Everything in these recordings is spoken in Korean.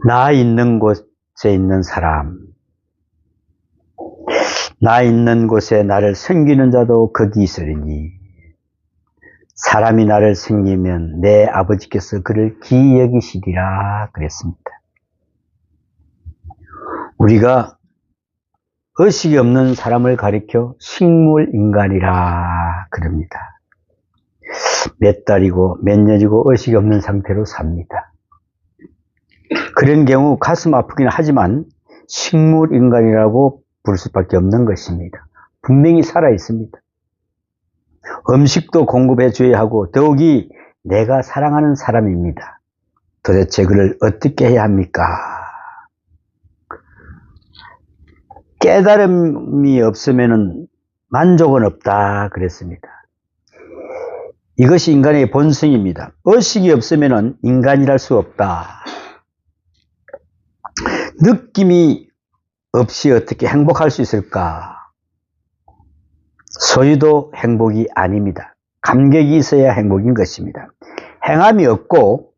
나 있는 곳에 있는 사람, 나 있는 곳에 나를 섬기는 자도 거기 있으리니 사람이 나를 섬기면 내 아버지께서 그를 기이 여기시리라 그랬습니다. 우리가 의식이 없는 사람을 가리켜 식물인간이라 그럽니다. 몇 달이고 몇 년이고 의식이 없는 상태로 삽니다. 그런 경우 가슴 아프긴 하지만 식물인간이라고 부를 수밖에 없는 것입니다. 분명히 살아 있습니다. 음식도 공급해 줘야 하고 더욱이 내가 사랑하는 사람입니다. 도대체 그를 어떻게 해야 합니까? 깨달음이 없으면 만족은 없다 그랬습니다. 이것이 인간의 본성입니다. 의식이 없으면 인간이랄 수 없다. 느낌이 없이 어떻게 행복할 수 있을까? 소유도 행복이 아닙니다. 감격이 있어야 행복인 것입니다. 행함이 없고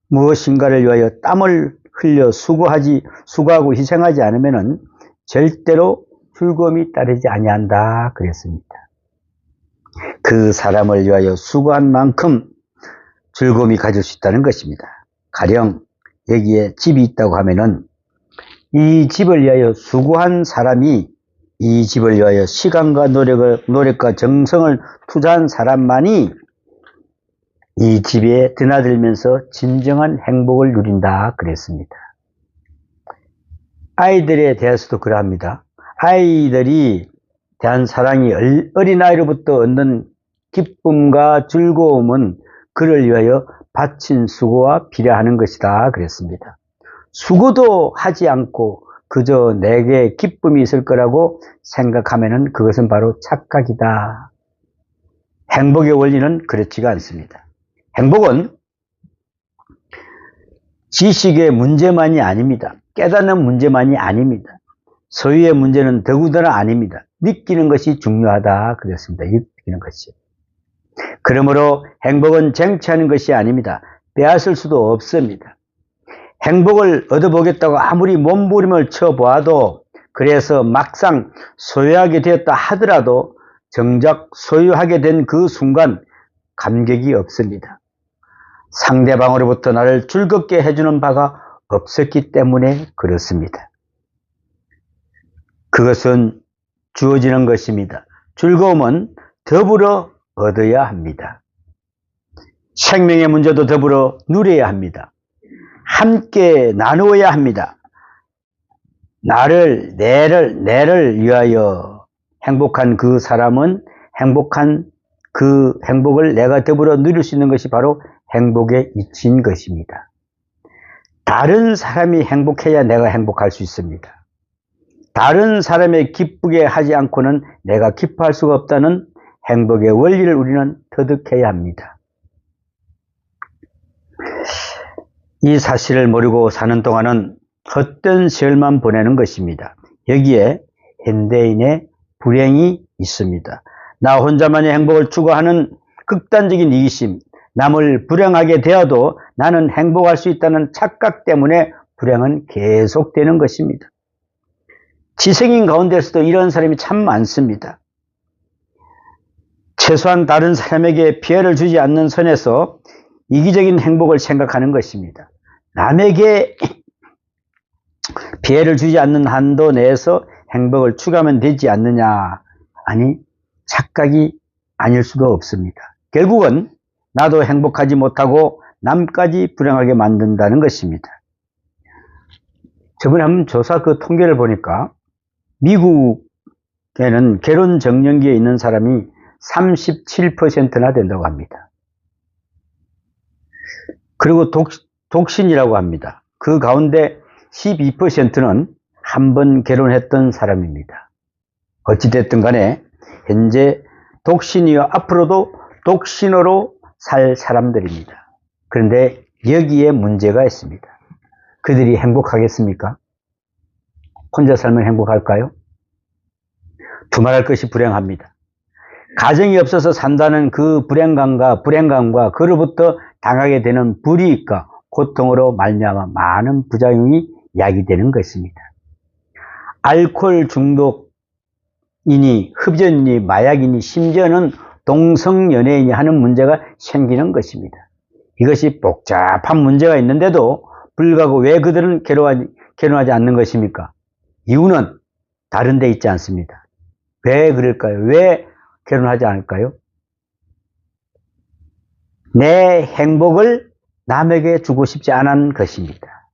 무엇인가를 위하여 땀을 흘려 수고하고 희생하지 않으면 절대로 즐거움이 따르지 아니한다 그랬습니다. 그 사람을 위하여 수고한 만큼 즐거움이 가질 수 있다는 것입니다. 가령 여기에 집이 있다고 하면은 이 집을 위하여 수고한 사람이 이 집을 위하여 시간과 노력과 정성을 투자한 사람만이 이 집에 드나들면서 진정한 행복을 누린다 그랬습니다. 아이들에 대해서도 그러합니다. 아이들이 대한 사랑이 어린아이로부터 얻는 기쁨과 즐거움은 그를 위하여 바친 수고와 비례하는 것이다 그랬습니다. 수고도 하지 않고 그저 내게 기쁨이 있을 거라고 생각하면 그것은 바로 착각이다. 행복의 원리는 그렇지가 않습니다. 행복은 지식의 문제만이 아닙니다. 깨닫는 문제만이 아닙니다. 소유의 문제는 더구나 아닙니다. 느끼는 것이 중요하다 그랬습니다. 느끼는 것이. 그러므로 행복은 쟁취하는 것이 아닙니다. 빼앗을 수도 없습니다. 행복을 얻어보겠다고 아무리 몸부림을 쳐보아도 그래서 막상 소유하게 되었다 하더라도 정작 소유하게 된 그 순간 감격이 없습니다. 상대방으로부터 나를 즐겁게 해주는 바가 없었기 때문에 그렇습니다. 그것은 주어지는 것입니다. 즐거움은 더불어 얻어야 합니다. 생명의 문제도 더불어 누려야 합니다. 함께 나누어야 합니다. 내를 위하여 행복한 그 사람은 그 행복을 내가 더불어 누릴 수 있는 것이 바로 행복의 이치인 것입니다. 다른 사람이 행복해야 내가 행복할 수 있습니다. 다른 사람이 기쁘게 하지 않고는 내가 기뻐할 수가 없다는 행복의 원리를 우리는 터득해야 합니다. 이 사실을 모르고 사는 동안은 헛된 세월만 보내는 것입니다. 여기에 현대인의 불행이 있습니다. 나 혼자만의 행복을 추구하는 극단적인 이기심, 남을 불행하게 되어도 나는 행복할 수 있다는 착각 때문에 불행은 계속되는 것입니다. 지성인 가운데서도 이런 사람이 참 많습니다. 최소한 다른 사람에게 피해를 주지 않는 선에서 이기적인 행복을 생각하는 것입니다. 남에게 피해를 주지 않는 한도 내에서 행복을 추구하면 되지 않느냐? 아니, 착각이 아닐 수도 없습니다. 결국은 나도 행복하지 못하고 남까지 불행하게 만든다는 것입니다. 저번에 한번 조사 그 통계를 보니까 미국에는 결혼 정년기에 있는 사람이 37%나 된다고 합니다. 그리고 독신이라고 합니다. 그 가운데 12%는 한 번 결혼했던 사람입니다. 어찌됐든 간에 현재 독신이요 앞으로도 독신으로 살 사람들입니다. 그런데 여기에 문제가 있습니다. 그들이 행복하겠습니까? 혼자 살면 행복할까요? 두말할 것이 불행합니다. 가정이 없어서 산다는 그 불행감과 그로부터 당하게 되는 불이익과 고통으로 말미암아 많은 부작용이 야기되는 것입니다. 알코올 중독이니 흡연이니 마약이니 심지어는 동성연애인이 하는 문제가 생기는 것입니다. 이것이 복잡한 문제가 있는데도 불구하고 왜 그들은 결혼하지 않는 것입니까? 이유는 다른 데 있지 않습니다. 왜 그럴까요? 왜 결혼하지 않을까요? 내 행복을 남에게 주고 싶지 않은 것입니다.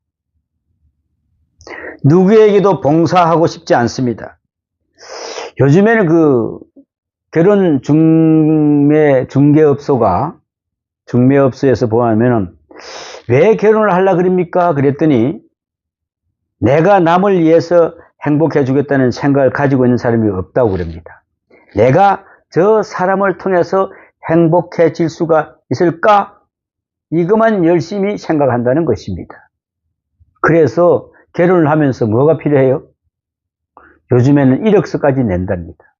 누구에게도 봉사하고 싶지 않습니다. 요즘에는 그 결혼 중매업소에서 보면은 왜 결혼을 하려고 그럽니까? 그랬더니 내가 남을 위해서 행복해 주겠다는 생각을 가지고 있는 사람이 없다고 그럽니다. 내가 저 사람을 통해서 행복해질 수가 있을까? 이것만 열심히 생각한다는 것입니다. 그래서 결혼을 하면서 뭐가 필요해요? 요즘에는 이력서까지 낸답니다.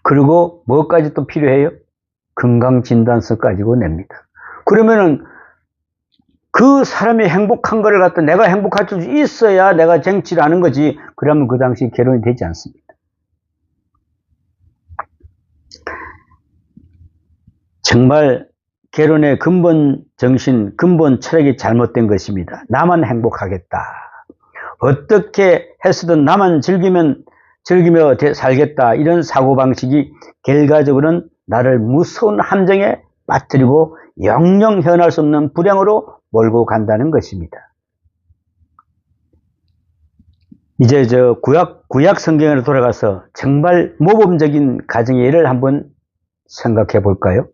그리고 뭐까지 또 필요해요? 건강진단서 가지고 냅니다. 그러면은 그 사람이 행복한 거를 갖다 내가 행복할 수 있어야 내가 쟁취를 하는 거지. 그러면 그 당시 결혼이 되지 않습니다. 정말 결혼의 근본 정신, 근본 철학이 잘못된 것입니다. 나만 행복하겠다. 어떻게 해서든 나만 즐기며 살겠다. 이런 사고방식이 결과적으로는 나를 무서운 함정에 빠뜨리고 영영 헤어날 수 없는 불행으로 몰고 간다는 것입니다. 이제 구약 성경으로 돌아가서 정말 모범적인 가정의 예를 한번 생각해 볼까요?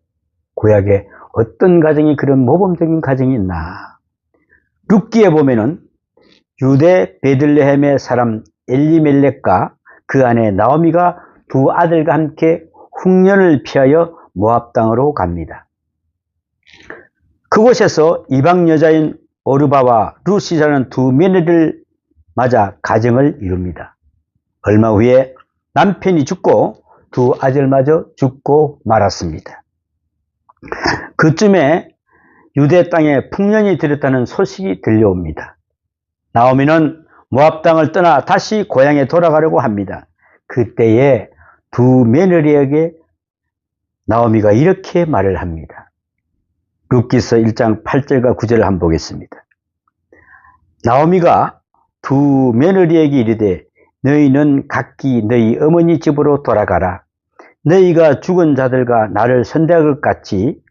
구약에 어떤 가정이 그런 모범적인 가정이 있나? 룻기에 보면은 유대 베들레헴의 사람 엘리멜렉과 그 아내 나오미가 두 아들과 함께 흉년을 피하여 모압 땅으로 갑니다. 그곳에서 이방 여자인 오르바와 룻이라는 두 며느리를 맞아 가정을 이룹니다. 얼마 후에 남편이 죽고 두 아들마저 죽고 말았습니다. 그쯤에 유대 땅에 풍년이 들었다는 소식이 들려옵니다. 나오미는 모압 땅을 떠나 다시 고향에 돌아가려고 합니다. 그때에 두 며느리에게 나오미가 이렇게 말을 합니다. 룻기서 1장 8절과 9절을 한번 보겠습니다. 나오미가 두 며느리에게 이르되 너희는 각기 너희 어머니 집으로 돌아가라. 너희가 죽은 자들과 나를 선대할 것 같이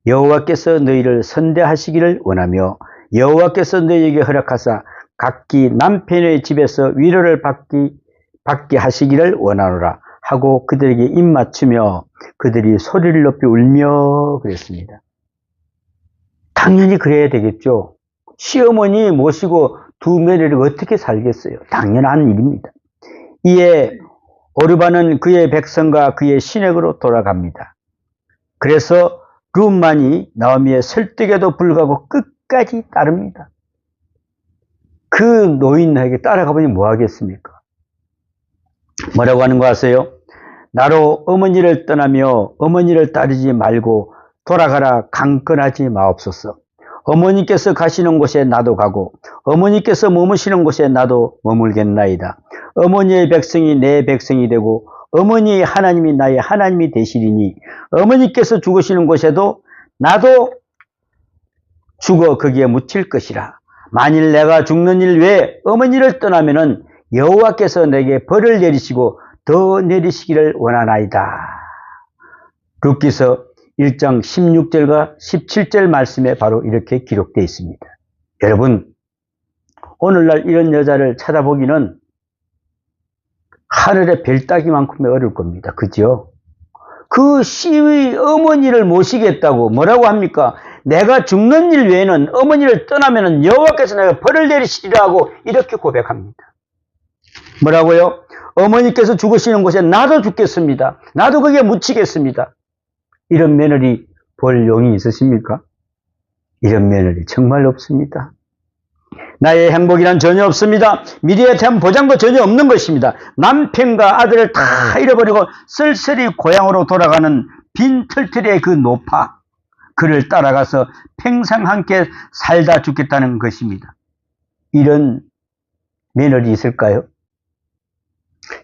여호와께서 너희를 선대하시기를 원하며 여호와께서 너희에게 허락하사 각기 남편의 집에서 위로를 받게 하시기를 원하노라 하고 그들에게 입맞추며 그들이 소리를 높이 울며 그랬습니다. 당연히 그래야 되겠죠. 시어머니 모시고 두 며느리가 어떻게 살겠어요? 당연한 일입니다. 이에 오르바는 그의 백성과 그의 시댁으로 돌아갑니다. 그래서 룻만이 나오미의 설득에도 불구하고 끝까지 따릅니다. 그 노인에게 따라가보니 뭐 하겠습니까? 뭐라고 하는 거 아세요? 나로 어머니를 떠나며 어머니를 따르지 말고 돌아가라 강건하지 마옵소서. 어머니께서 가시는 곳에 나도 가고 어머니께서 머무시는 곳에 나도 머물겠나이다. 어머니의 백성이 내 백성이 되고 어머니의 하나님이 나의 하나님이 되시리니 어머니께서 죽으시는 곳에도 나도 죽어 거기에 묻힐 것이라. 만일 내가 죽는 일 외에 어머니를 떠나면은 여호와께서 내게 벌을 내리시고 더 내리시기를 원하나이다. 룻기서 1장 16절과 17절 말씀에 바로 이렇게 기록되어 있습니다. 여러분, 오늘날 이런 여자를 찾아보기는 하늘의 별 따기만큼이 어려울 겁니다. 그죠? 그 시의 어머니를 모시겠다고 뭐라고 합니까? 내가 죽는 일 외에는 어머니를 떠나면 여호와께서 내가 벌을 내리시리라고 이렇게 고백합니다. 뭐라고요? 어머니께서 죽으시는 곳에 나도 죽겠습니다. 나도 거기에 묻히겠습니다. 이런 며느리 볼 용이 있으십니까? 이런 며느리 정말 없습니다. 나의 행복이란 전혀 없습니다. 미래에 대한 보장도 전혀 없는 것입니다. 남편과 아들을 다 잃어버리고 쓸쓸히 고향으로 돌아가는 빈 털털이의 그 노파. 그를 따라가서 평생 함께 살다 죽겠다는 것입니다. 이런 며느리 있을까요?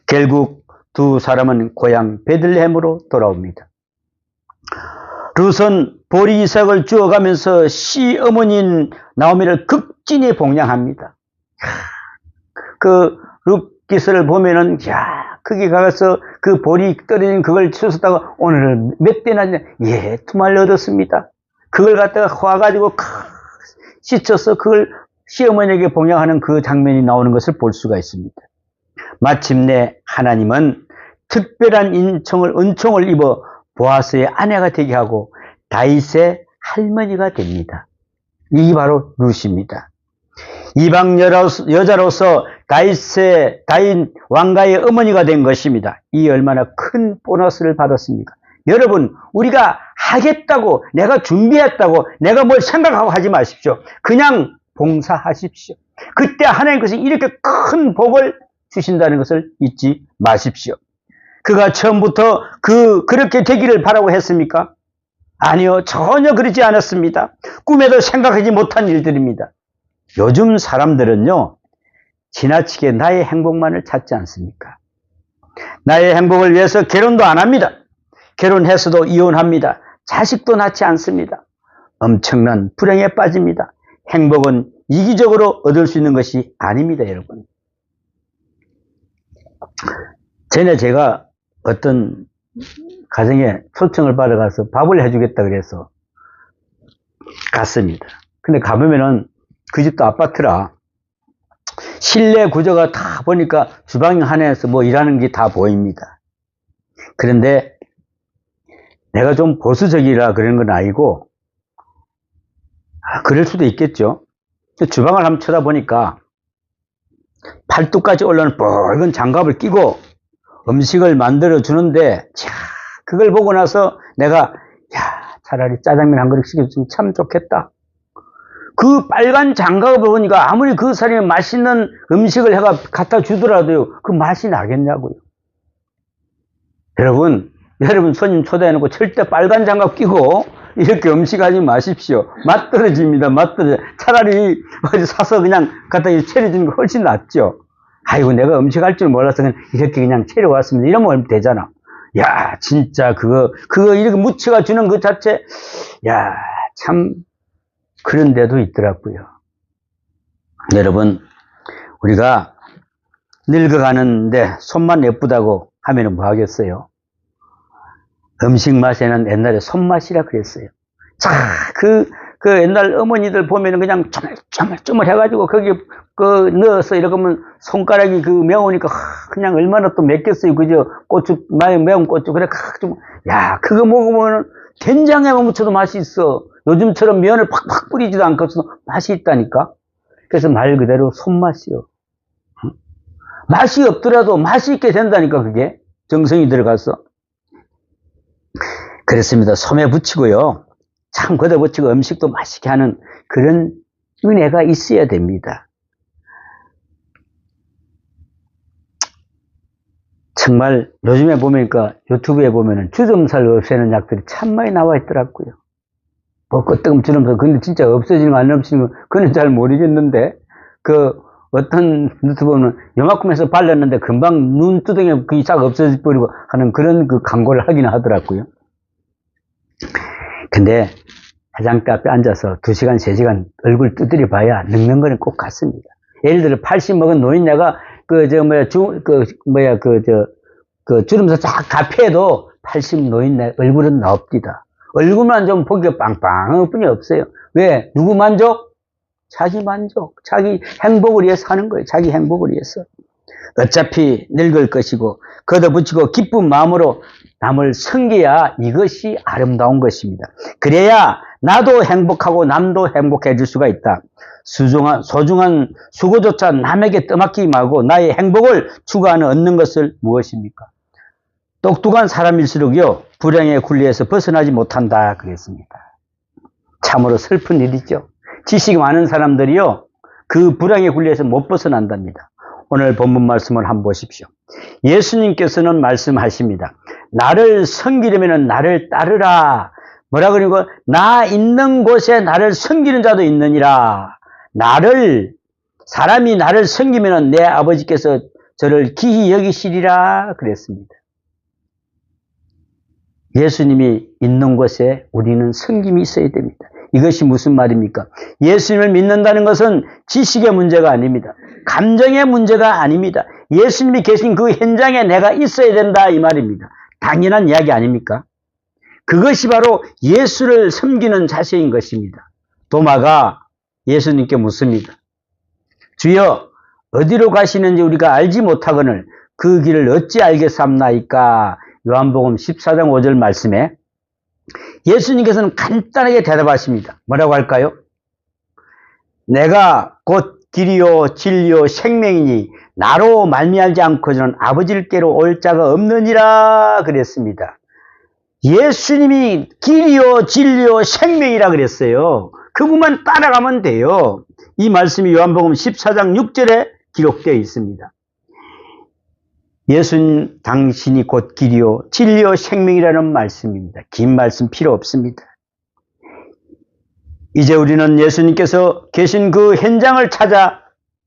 결국 두 사람은 고향 베들레헴으로 돌아옵니다. 룻은 보리 이삭을 주어가면서 시어머니인 나오미를 극진히 복양합니다. 그 룻기서를 보면은 거기 가서 그 보리 떨어진 그걸 주웠다가 오늘 몇 대나 예, 두 마리 얻었습니다. 그걸 갖다가 화가지고 씻어서 그걸 시어머니에게 복양하는 그 장면이 나오는 것을 볼 수가 있습니다. 마침내 하나님은 특별한 은총을 입어 보아스의 아내가 되게 하고 다윗의 할머니가 됩니다. 이게 바로 룻입니다. 이방 여자로서 다윗 왕가의 어머니가 된 것입니다. 이 얼마나 큰 보너스를 받았습니까? 여러분, 우리가 하겠다고, 내가 준비했다고, 내가 뭘 생각하고 하지 마십시오. 그냥 봉사하십시오. 그때 하나님께서 이렇게 큰 복을 주신다는 것을 잊지 마십시오. 그가 처음부터 그렇게 되기를 바라고 했습니까? 아니요, 전혀 그러지 않았습니다. 꿈에도 생각하지 못한 일들입니다. 요즘 사람들은요, 지나치게 나의 행복만을 찾지 않습니까? 나의 행복을 위해서 결혼도 안 합니다. 결혼해서도 이혼합니다. 자식도 낳지 않습니다. 엄청난 불행에 빠집니다. 행복은 이기적으로 얻을 수 있는 것이 아닙니다, 여러분. 전에 제가 어떤 가정에 초청을 받아가서 밥을 해주겠다 그래서 갔습니다. 근데 가보면은 그 집도 아파트라 실내 구조가 다 보니까 주방 안에서 뭐 일하는 게 다 보입니다. 그런데 내가 좀 보수적이라 그런 건 아니고 그럴 수도 있겠죠. 주방을 한번 쳐다보니까 팔뚝까지 올라오는 붉은 장갑을 끼고 음식을 만들어 주는데 그걸 보고 나서 내가 차라리 짜장면 한 그릇 시켜주면 참 좋겠다. 그 빨간 장갑을 보니까 아무리 그 사람이 맛있는 음식을 해가 갖다 주더라도요, 그 맛이 나겠냐고요. 여러분 손님 초대해놓고 절대 빨간 장갑 끼고 이렇게 음식하지 마십시오. 맛 떨어집니다. 맛 떨어져. 차라리 어디 사서 그냥 갖다 차려주는 게 훨씬 낫죠. 아이고, 내가 음식할 줄 몰라서 그냥 이렇게 그냥 차려왔습니다. 이러면 되잖아. 야, 진짜 그거 이렇게 무치가 주는 그 자체, 야, 참 그런 데도 있더라고요. 여러분, 우리가 늙어가는데 손만 예쁘다고 하면 뭐 하겠어요? 음식 맛에는 옛날에 손맛이라 그랬어요. 자, 그 옛날 어머니들 보면은 그냥 쪼물쪼물 해가지고 거기 넣어서 이러면 손가락이 매우니까 그냥 얼마나 또 맵겠어요. 그죠? 고추, 매운 고추. 그래, 그거 먹으면 된장에만 묻혀도 맛이 있어. 요즘처럼 면을 팍팍 뿌리지도 않고서도 맛이 있다니까. 그래서 말 그대로 손맛이요. 맛이 없더라도 맛이 있게 된다니까, 그게. 정성이 들어가서. 그렇습니다. 솜에 붙이고요. 참 걷어붙이고 음식도 맛있게 하는 그런 은혜가 있어야 됩니다. 정말 요즘에 보니까 유튜브에 보면은 주름살 없애는 약들이 참 많이 나와 있더라고요. 뭐 끄떡 주름살, 근데 진짜 없어지는 거 안 없어지는 거 그건 잘 모르겠는데 어떤 유튜브는 요만큼 해서 발랐는데 금방 눈두덩이에 그게 싹 없어져 버리고 하는 그런 광고를 하긴 하더라고요. 근데 화장대 앞에 앉아서 2시간, 3시간 얼굴 두드려 봐야 늙는 거는 꼭 같습니다. 예를 들어 80 먹은 노인네가 주름살 쫙 가패도 80 노인네 얼굴은 나옵니다. 얼굴만 좀 보기가 빵빵할 뿐이 없어요. 왜? 누구 만족? 자기 만족. 자기 행복을 위해서 하는 거예요. 자기 행복을 위해서. 어차피 늙을 것이고 걷어붙이고 기쁜 마음으로 남을 섬겨야 이것이 아름다운 것입니다. 그래야 나도 행복하고 남도 행복해질 수가 있다. 소중한 수고조차 남에게 떠맡기지 말고 나의 행복을 추구하는 얻는 것을 무엇입니까? 똑똑한 사람일수록요, 불행의 굴레에서 벗어나지 못한다 그랬습니다. 참으로 슬픈 일이죠. 지식이 많은 사람들이요, 그 불행의 굴레에서 못 벗어난답니다. 오늘 본문 말씀을 한번 보십시오. 예수님께서는 말씀하십니다. 나를 섬기려면 나를 따르라. 뭐라 그러고 나 있는 곳에 나를 섬기는 자도 있느니라. 사람이 나를 섬기면 내 아버지께서 저를 기히 여기시리라 그랬습니다. 예수님이 있는 곳에 우리는 섬김이 있어야 됩니다. 이것이 무슨 말입니까? 예수님을 믿는다는 것은 지식의 문제가 아닙니다. 감정의 문제가 아닙니다. 예수님이 계신 그 현장에 내가 있어야 된다 이 말입니다. 당연한 이야기 아닙니까? 그것이 바로 예수를 섬기는 자세인 것입니다. 도마가 예수님께 묻습니다. 주여 어디로 가시는지 우리가 알지 못하거늘 그 길을 어찌 알겠사옵나이까? 요한복음 14장 5절 말씀에 예수님께서는 간단하게 대답하십니다. 뭐라고 할까요? 내가 곧 길이요 진리요 생명이니 나로 말미암지 않고는 아버지께로 올 자가 없느니라 그랬습니다. 예수님이 길이요 진리요 생명이라 그랬어요. 그분만 따라가면 돼요. 이 말씀이 요한복음 14장 6절에 기록되어 있습니다. 예수님 당신이 곧 길이요 진리요 생명이라는 말씀입니다. 긴 말씀 필요 없습니다. 이제 우리는 예수님께서 계신 그 현장을 찾아야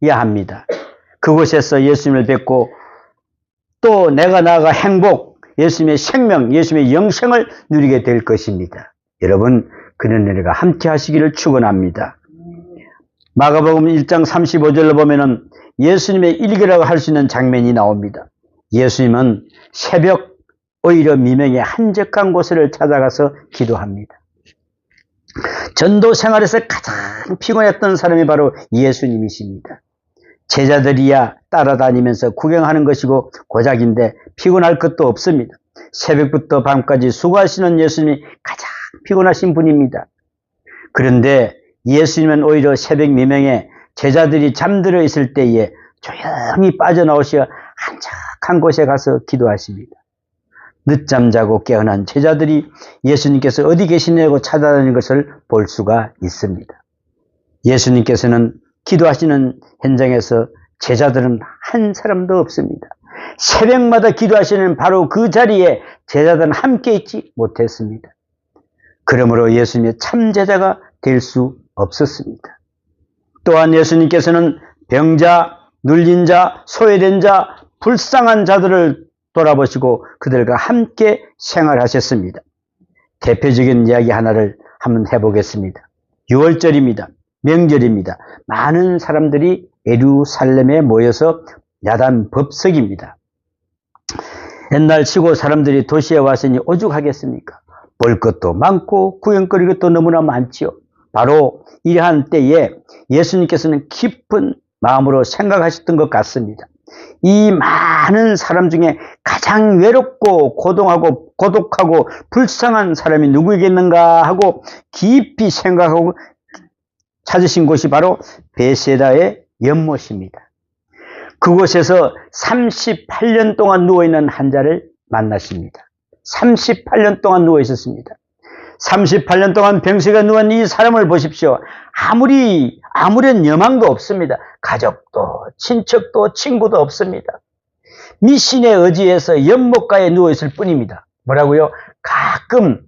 합니다. 그곳에서 예수님을 뵙고 또 내가 나아가 행복, 예수님의 생명, 예수님의 영생을 누리게 될 것입니다. 여러분 그런 은혜가 함께 하시기를 축원합니다. 마가복음 1장 35절로 보면은 예수님의 일기라고 할 수 있는 장면이 나옵니다. 예수님은 새벽 오히려 미명의 한적한 곳을 찾아가서 기도합니다. 전도 생활에서 가장 피곤했던 사람이 바로 예수님이십니다. 제자들이야 따라다니면서 구경하는 것이고 고작인데 피곤할 것도 없습니다. 새벽부터 밤까지 수고하시는 예수님이 가장 피곤하신 분입니다. 그런데 예수님은 오히려 새벽 미명에 제자들이 잠들어 있을 때에 조용히 빠져나오시어 한적한 곳에 가서 기도하십니다. 늦잠 자고 깨어난 제자들이 예수님께서 어디 계시냐고 찾아다니는 것을 볼 수가 있습니다. 예수님께서는 기도하시는 현장에서 제자들은 한 사람도 없습니다. 새벽마다 기도하시는 바로 그 자리에 제자들은 함께 있지 못했습니다. 그러므로 예수님의 참 제자가 될 수 없었습니다. 또한 예수님께서는 병자, 눌린 자, 소외된 자, 불쌍한 자들을 돌아보시고 그들과 함께 생활하셨습니다. 대표적인 이야기 하나를 한번 해보겠습니다. 6월절입니다. 명절입니다. 많은 사람들이 예루살렘에 모여서 야단 법석입니다. 옛날 치고 사람들이 도시에 왔으니 오죽하겠습니까? 볼 것도 많고 구경거릴 것도 너무나 많지요. 바로 이러한 때에 예수님께서는 깊은 마음으로 생각하셨던 것 같습니다. 이 많은 사람 중에 가장 외롭고 고독하고 불쌍한 사람이 누구이겠는가 하고 깊이 생각하고 찾으신 곳이 바로 베세다의 연못입니다. 그곳에서 38년 동안 누워있는 환자를 만나십니다. 38년 동안 누워 있었습니다. 38년 동안 병세가 누운 이 사람을 보십시오. 아무런 여망도 없습니다. 가족도 친척도 친구도 없습니다. 미신에 의지해서 연못가에 누워있을 뿐입니다. 뭐라고요? 가끔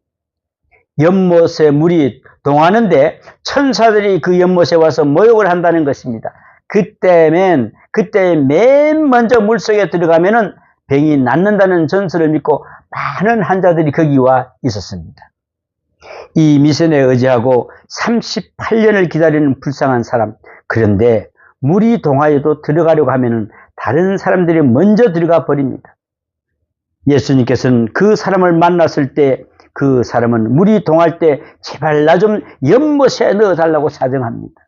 연못에 물이 동하는데 천사들이 그 연못에 와서 모욕을 한다는 것입니다. 그때 맨 먼저 물속에 들어가면은 병이 낫는다는 전설을 믿고 많은 환자들이 거기 와 있었습니다. 이 미션에 의지하고 38년을 기다리는 불쌍한 사람. 그런데 물이 동하여도 들어가려고 하면은 다른 사람들이 먼저 들어가 버립니다. 예수님께서는 그 사람을 만났을 때 그 사람은 물이 동할 때 제발 나 좀 연못에 넣어달라고 사정합니다.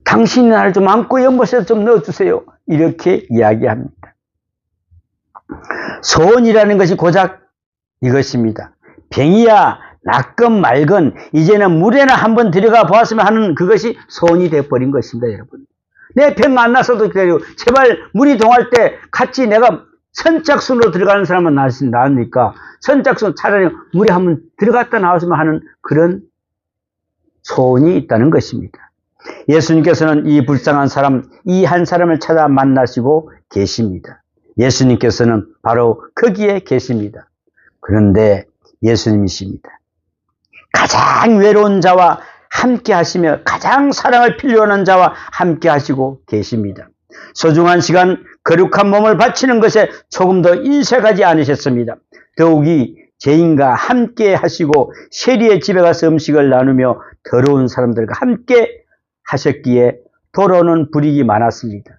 당신이 나를 좀 안고 연못에 좀 넣어주세요. 이렇게 이야기합니다. 소원이라는 것이 고작 이것입니다. 병이야 낫건 말건 이제는 물에나 한번 들어가 보았으면 하는 그것이 소원이 되어버린 것입니다. 여러분, 내 병 안 나서도 기다리고 제발 물이 동할 때 같이 내가 선착순으로 들어가는 사람은 나으니까 선착순 차라리 물에 한번 들어갔다 나왔으면 하는 그런 소원이 있다는 것입니다. 예수님께서는 이 불쌍한 사람, 이 한 사람을 찾아 만나시고 계십니다. 예수님께서는 바로 거기에 계십니다. 그런데 예수님이십니다. 가장 외로운 자와 함께 하시며 가장 사랑을 필요로 하는 자와 함께 하시고 계십니다. 소중한 시간, 거룩한 몸을 바치는 것에 조금 더 인색하지 않으셨습니다. 더욱이 죄인과 함께 하시고 세리의 집에 가서 음식을 나누며 더러운 사람들과 함께 하셨기에 돌아오는 불이익이 많았습니다.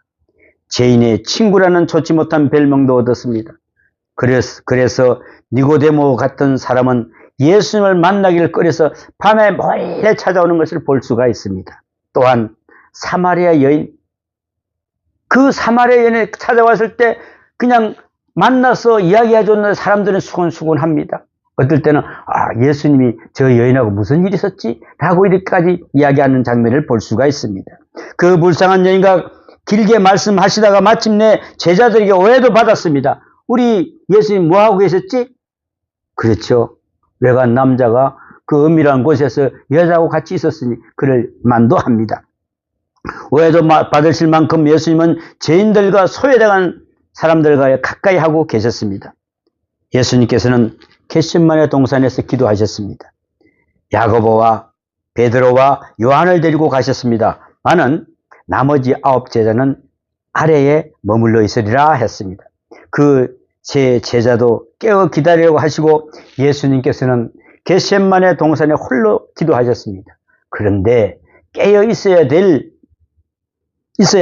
죄인의 친구라는 좋지 못한 별명도 얻었습니다. 그래서 니고데모 같은 사람은 예수님을 만나기를 꺼려서 밤에 몰래 찾아오는 것을 볼 수가 있습니다. 또한 사마리아 여인, 그 사마리아 여인이 찾아왔을 때 그냥 만나서 이야기해줬는데 사람들은 수근수근합니다. 어떨 때는 예수님이 저 여인하고 무슨 일이 있었지? 라고 이렇게까지 이야기하는 장면을 볼 수가 있습니다. 그 불쌍한 여인과 길게 말씀하시다가 마침내 제자들에게 오해도 받았습니다. 우리 예수님 뭐하고 계셨지? 그렇죠. 외간 남자가 그 은밀한 곳에서 여자하고 같이 있었으니 그럴 만도 합니다. 오해도 받으실 만큼 예수님은 죄인들과 소외당한 사람들과 가까이 하고 계셨습니다. 예수님께서는 겟세마네 동산에서 기도하셨습니다. 야고보와 베드로와 요한을 데리고 가셨습니다. 많은 나머지 9 제자는 아래에 머물러 있으리라 했습니다. 그 제 제자도 깨어 기다리려고 하시고 예수님께서는 겟세마네 동산에 홀로 기도하셨습니다. 그런데 깨어 있어야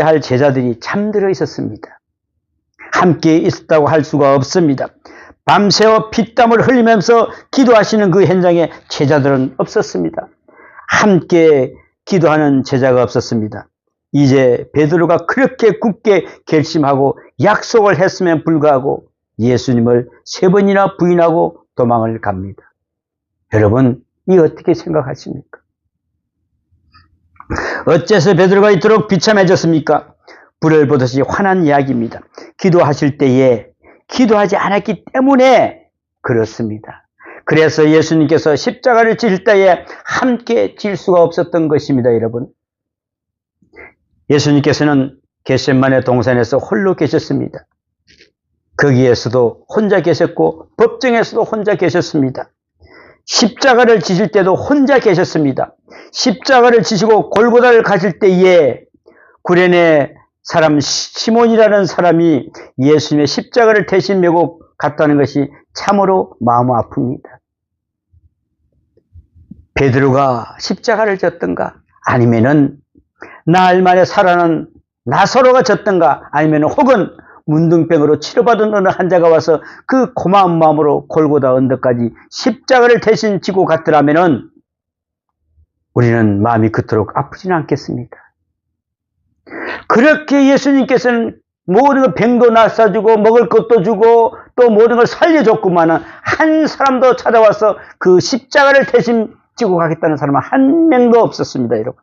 할 제자들이 잠들어 있었습니다. 함께 있었다고 할 수가 없습니다. 밤새워 피땀을 흘리면서 기도하시는 그 현장에 제자들은 없었습니다. 함께 기도하는 제자가 없었습니다. 이제 베드로가 그렇게 굳게 결심하고 약속을 했음에 불구하고 예수님을 3번이나 부인하고 도망을 갑니다. 여러분, 이 어떻게 생각하십니까? 어째서 베드로가 이토록 비참해졌습니까? 불을 보듯이 화난 이야기입니다. 기도하실 때에 기도하지 않았기 때문에 그렇습니다. 그래서 예수님께서 십자가를 지실 때에 함께 질 수가 없었던 것입니다, 여러분. 예수님께서는 겟세마네 동산에서 홀로 계셨습니다. 거기에서도 혼자 계셨고 법정에서도 혼자 계셨습니다. 십자가를 지실 때도 혼자 계셨습니다. 십자가를 지시고 골고다를 가실 때에 구레네 사람 시몬이라는 사람이 예수님의 십자가를 대신 메고 갔다는 것이 참으로 마음 아픕니다. 베드로가 십자가를 졌던가, 아니면은 나흘 만에 살아난 나사로가 졌던가, 아니면 혹은 문둥병으로 치료받은 어느 환자가 와서 그 고마운 마음으로 골고다 언덕까지 십자가를 대신 지고 갔더라면은 우리는 마음이 그토록 아프지는 않겠습니까? 그렇게 예수님께서는 모든 병도 낫아주고 먹을 것도 주고 또 모든 걸 살려줬구만은 한 사람도 찾아와서 그 십자가를 대신 지고 가겠다는 사람은 한 명도 없었습니다, 여러분.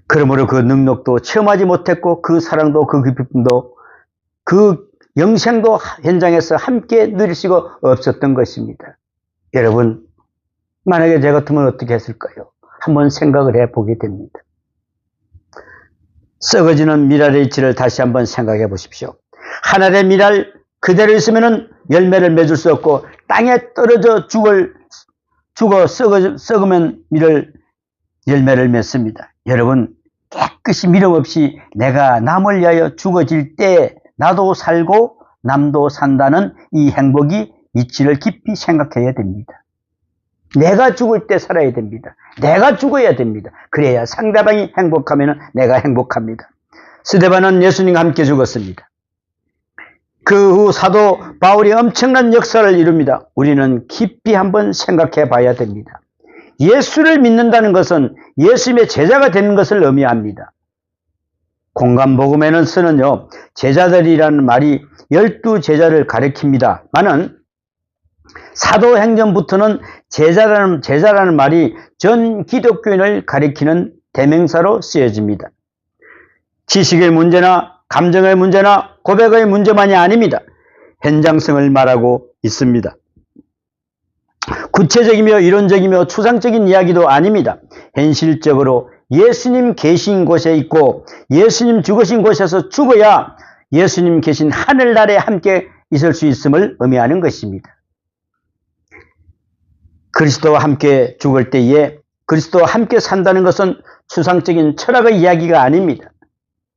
그러므로 그 능력도 체험하지 못했고 그 사랑도 그 기쁨도 그 영생도 현장에서 함께 누릴 수가 없었던 것입니다. 여러분, 만약에 제 같으면 어떻게 했을까요? 한번 생각을 해보게 됩니다. 썩어지는 미랄의 이치를 다시 한번 생각해 보십시오. 하늘의 미랄 그대로 있으면 열매를 맺을 수 없고 땅에 떨어져 죽어 썩으면 열매를 맺습니다. 여러분, 깨끗이 미련 없이 내가 남을 위하여 죽어질 때 나도 살고 남도 산다는 이 행복이 이치를 깊이 생각해야 됩니다. 내가 죽을 때 살아야 됩니다. 내가 죽어야 됩니다. 그래야 상대방이 행복하면 내가 행복합니다. 스데반은 예수님과 함께 죽었습니다. 그 후 사도 바울이 엄청난 역사를 이룹니다. 우리는 깊이 한번 생각해 봐야 됩니다. 예수를 믿는다는 것은 예수님의 제자가 되는 것을 의미합니다. 공간복음에는 쓰는요, 제자들이라는 말이 12제자를 가리킵니다. 많은 사도행전부터는 제자라는 말이 전 기독교인을 가리키는 대명사로 쓰여집니다. 지식의 문제나 감정의 문제나 고백의 문제만이 아닙니다. 현장성을 말하고 있습니다. 구체적이며 이론적이며 추상적인 이야기도 아닙니다. 현실적으로 예수님 계신 곳에 있고 예수님 죽으신 곳에서 죽어야 예수님 계신 하늘나라에 함께 있을 수 있음을 의미하는 것입니다. 그리스도와 함께 죽을 때에 그리스도와 함께 산다는 것은 추상적인 철학의 이야기가 아닙니다.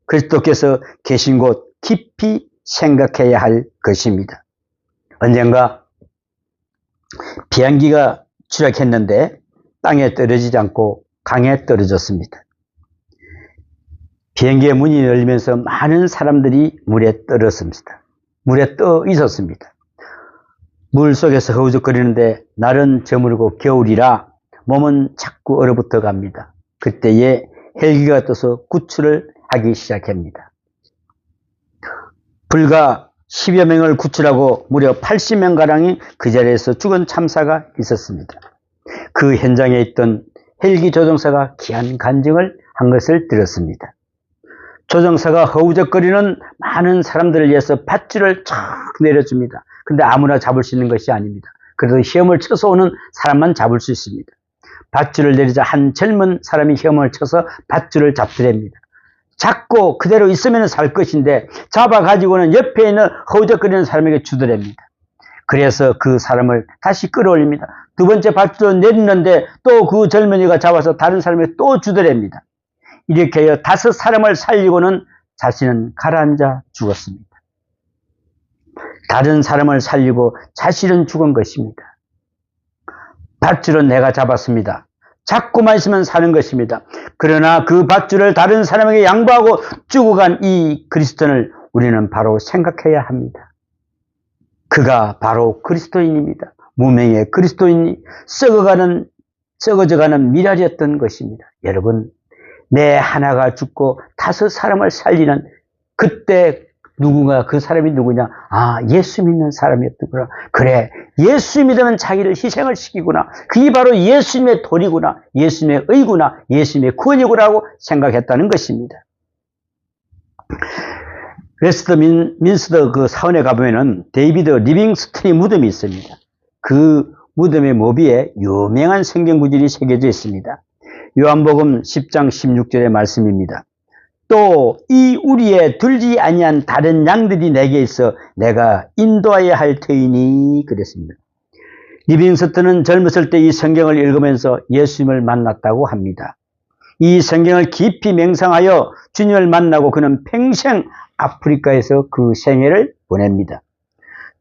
그리스도께서 계신 곳 깊이 생각해야 할 것입니다. 언젠가 비행기가 추락했는데 땅에 떨어지지 않고 강에 떨어졌습니다. 비행기의 문이 열리면서 많은 사람들이 물에 떨었습니다. 물에 떠 있었습니다. 물 속에서 허우적거리는데 날은 저물고 겨울이라 몸은 자꾸 얼어붙어 갑니다. 그때에 헬기가 떠서 구출을 하기 시작합니다. 불과 10여 명을 구출하고 무려 80명가량이 그 자리에서 죽은 참사가 있었습니다. 그 현장에 있던 헬기 조종사가 귀한 간증을 한 것을 들었습니다. 조종사가 허우적거리는 많은 사람들을 위해서 밧줄을 쫙 내려줍니다. 근데 아무나 잡을 수 있는 것이 아닙니다. 그래서 시험을 쳐서 오는 사람만 잡을 수 있습니다. 밧줄을 내리자 한 젊은 사람이 시험을 쳐서 밧줄을 잡더랍니다. 잡고 그대로 있으면 살 것인데 잡아가지고는 옆에 있는 허우적거리는 사람에게 주더랍니다. 그래서 그 사람을 다시 끌어올립니다. 두 번째 밧줄을 내리는데 또 그 젊은이가 잡아서 다른 사람에게 또 주더랍니다. 이렇게 해서 5 사람을 살리고는 자신은 가라앉아 죽었습니다. 다른 사람을 살리고 자신은 죽은 것입니다. 밧줄은 내가 잡았습니다. 잡고만 있으면 사는 것입니다. 그러나 그 밧줄을 다른 사람에게 양보하고 죽어간 이 그리스도를 우리는 바로 생각해야 합니다. 그가 바로 그리스도인입니다. 무명의 그리스도인이 썩어져가는 미랄이었던 것입니다. 여러분, 내 하나가 죽고 5 사람을 살리는 그때 누군가 그 사람이 누구냐? 아, 예수 믿는 사람이었구나. 그래, 예수 믿으면 자기를 희생을 시키구나. 그게 바로 예수님의 도리구나. 예수님의 의구나. 예수님의 구원이구나라고 생각했다는 것입니다. 웨스트민스터 그 사원에 가보면은 데이비드 리빙스턴의 무덤이 있습니다. 그 무덤의 모비에 유명한 성경 구절이 새겨져 있습니다. 요한복음 10장 16절의 말씀입니다. 또 이 우리에 들지 아니한 다른 양들이 내게 있어 내가 인도하여야 할 터이니 그랬습니다. 리빙스턴은 젊었을 때 이 성경을 읽으면서 예수님을 만났다고 합니다. 이 성경을 깊이 맹상하여 주님을 만나고 그는 평생 아프리카에서 그 생애를 보냅니다.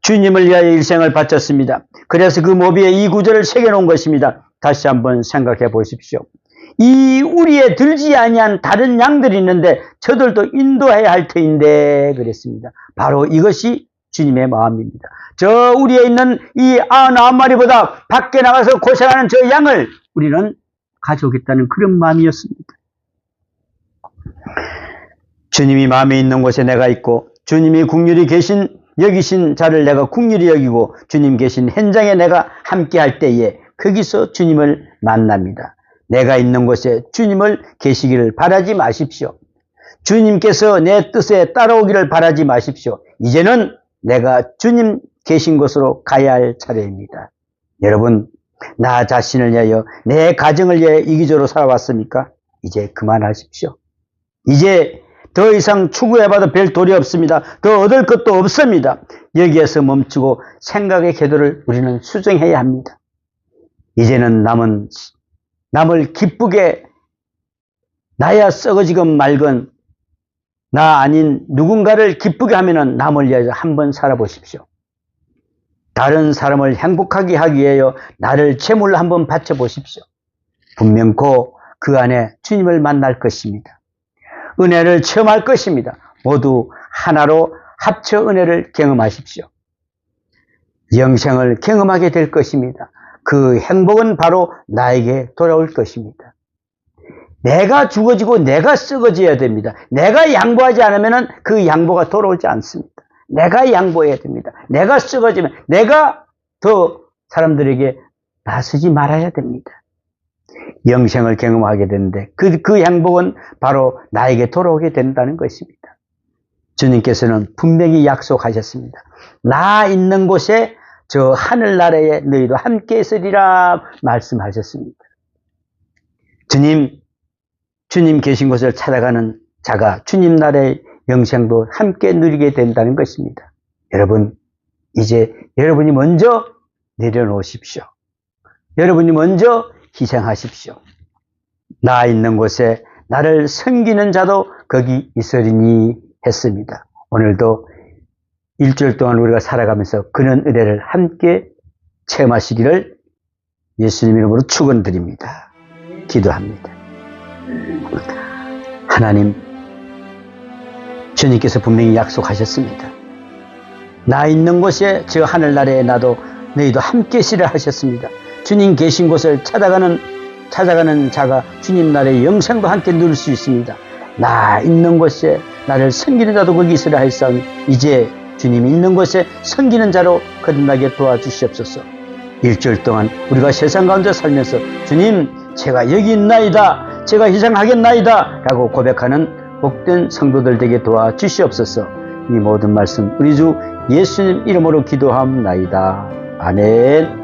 주님을 위하여 일생을 바쳤습니다. 그래서 그 모비에 이 구절을 새겨놓은 것입니다. 다시 한번 생각해 보십시오. 이 우리에 들지 아니한 다른 양들이 있는데 저들도 인도해야 할 터인데 그랬습니다. 바로 이것이 주님의 마음입니다. 저 우리에 있는 이 99마리보다 밖에 나가서 고생하는 저 양을 우리는 가져오겠다는 그런 마음이었습니다. 주님이 마음에 있는 곳에 내가 있고 주님이 국률이 여기신 자를 내가 국률이 여기고 주님 계신 현장에 내가 함께 할 때에 거기서 주님을 만납니다. 내가 있는 곳에 주님을 계시기를 바라지 마십시오. 주님께서 내 뜻에 따라오기를 바라지 마십시오. 이제는 내가 주님 계신 곳으로 가야 할 차례입니다. 여러분, 나 자신을 위하여 내 가정을 위하여 이기적으로 살아왔습니까? 이제 그만하십시오. 이제 더 이상 추구해봐도 별 도리 없습니다. 더 얻을 것도 없습니다. 여기에서 멈추고 생각의 궤도를 우리는 수정해야 합니다. 이제는 남을 기쁘게 나야 썩어지건 말건 나 아닌 누군가를 기쁘게 하면은 남을 위하여 한번 살아보십시오. 다른 사람을 행복하게 하기 위하여 나를 제물로 한번 바쳐보십시오. 분명코 그 안에 주님을 만날 것입니다. 은혜를 체험할 것입니다. 모두 하나로 합쳐 은혜를 경험하십시오. 영생을 경험하게 될 것입니다. 그 행복은 바로 나에게 돌아올 것입니다. 내가 죽어지고 내가 썩어져야 됩니다. 내가 양보하지 않으면 그 양보가 돌아오지 않습니다. 내가 양보해야 됩니다. 내가 썩어지면 내가 더 사람들에게 나서지 말아야 됩니다. 영생을 경험하게 되는데 그 행복은 바로 나에게 돌아오게 된다는 것입니다. 주님께서는 분명히 약속하셨습니다. 나 있는 곳에 저 하늘나라에 너희도 함께 있으리라 말씀하셨습니다. 주님 계신 곳을 찾아가는 자가 주님 나라의 영생도 함께 누리게 된다는 것입니다. 여러분, 이제 여러분이 먼저 내려놓으십시오. 여러분이 먼저 희생하십시오. 나 있는 곳에 나를 섬기는 자도 거기 있으리니 했습니다. 오늘도 일주일 동안 우리가 살아가면서 그런 은혜를 함께 체험하시기를 예수님 이름으로 축원드립니다. 기도합니다. 하나님, 주님께서 분명히 약속하셨습니다. 나 있는 곳에 저 하늘나라에 나도 너희도 함께 시를 하셨습니다. 주님 계신 곳을 찾아가는 자가 주님 나라의 영생도 함께 누릴 수 있습니다. 나 있는 곳에 나를 섬기는 자도 거기 있으라 하였사오니 이제 주님 있는 곳에 섬기는 자로 거듭나게 도와주시옵소서. 일주일 동안 우리가 세상 가운데 살면서 주님 제가 여기 있나이다, 제가 희생하겠나이다 라고 고백하는 복된 성도들 되게 도와주시옵소서. 이 모든 말씀 우리 주 예수님 이름으로 기도함나이다. 아멘.